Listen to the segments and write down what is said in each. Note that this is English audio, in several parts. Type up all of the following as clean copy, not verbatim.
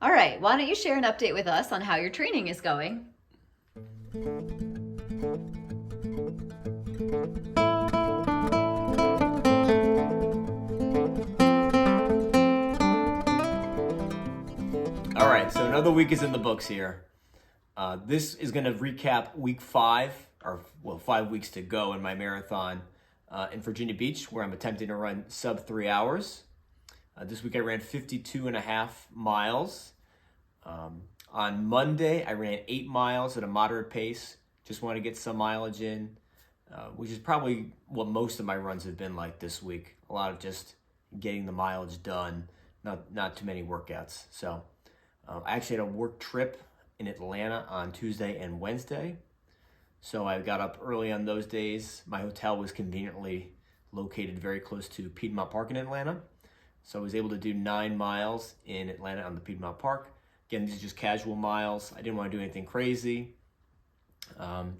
All right, why don't you share an update with us on how your training is going? All right, so another week is in the books here. This is going to recap week 5, or well, 5 weeks to go in my marathon in Virginia Beach, where I'm attempting to run sub 3 hours. This week I ran 52.5 miles. On Monday, I ran 8 miles at a moderate pace. Just want to get some mileage in, which is probably what most of my runs have been like this week. A lot of just getting the mileage done, not too many workouts. So I actually had a work trip in Atlanta on Tuesday and Wednesday. So I got up early on those days. My hotel was conveniently located very close to Piedmont Park in Atlanta. So I was able to do 9 miles in Atlanta on the Piedmont Park. Again, these are just casual miles. I didn't want to do anything crazy.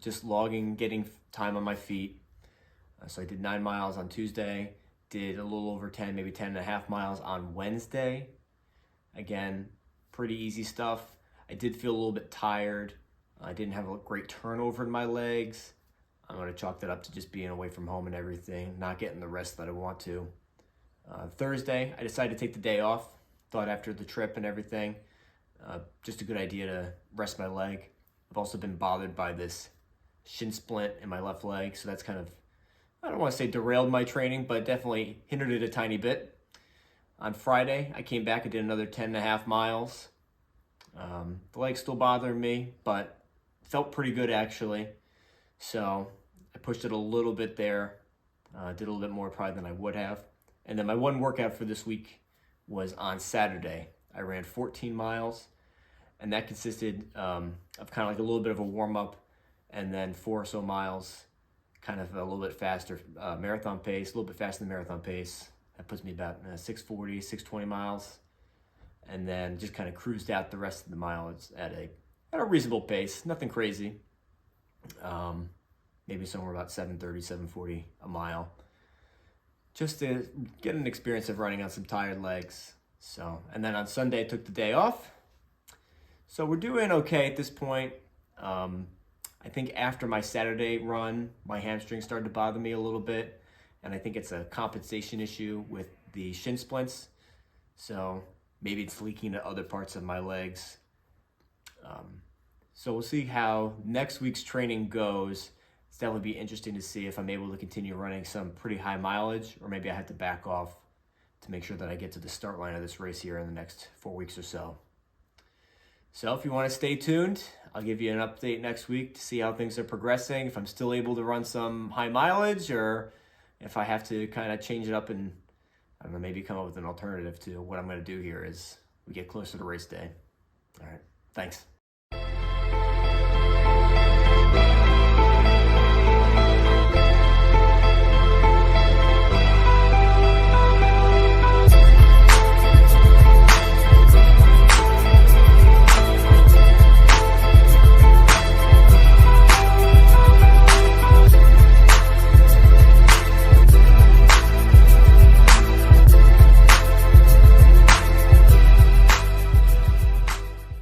Just logging, getting time on my feet. So I did 9 miles on Tuesday, did a little over 10, maybe 10.5 miles on Wednesday. Again, pretty easy stuff. I did feel a little bit tired. I didn't have a great turnover in my legs. I'm going to chalk that up to just being away from home and everything, not getting the rest that I want to. Thursday, I decided to take the day off. Thought after the trip and everything, just a good idea to rest my leg. I've also been bothered by this shin splint in my left leg, so that's kind of, I don't want to say derailed my training, but definitely hindered it a tiny bit. On Friday, I came back and did another 10.5 miles. The leg's still bothering me, but felt pretty good actually. So I pushed it a little bit there. Did a little bit more probably than I would have. And then my one workout for this week was on Saturday. I ran 14 miles, and that consisted of kind of like a little bit of a warm-up, and then 4 or so miles, kind of a little bit faster marathon pace, a little bit faster than marathon pace. That puts me about 640, 620 miles. And then just kind of cruised out the rest of the miles at a reasonable pace, nothing crazy. Maybe somewhere about 730, 740 a mile. Just to get an experience of running on some tired legs. So, and then on Sunday, I took the day off. So we're doing okay at this point. I think after my Saturday run, my hamstring started to bother me a little bit. And I think it's a compensation issue with the shin splints. So maybe it's leaking to other parts of my legs. So we'll see how next week's training goes. It's definitely be interesting to see if I'm able to continue running some pretty high mileage, or maybe I have to back off to make sure that I get to the start line of this race here in the next 4 weeks or so. So if you want to stay tuned, I'll give you an update next week to see how things are progressing, if I'm still able to run some high mileage, or if I have to kind of change it up and, I don't know, maybe come up with an alternative to what I'm going to do here as we get closer to race day. All right, thanks.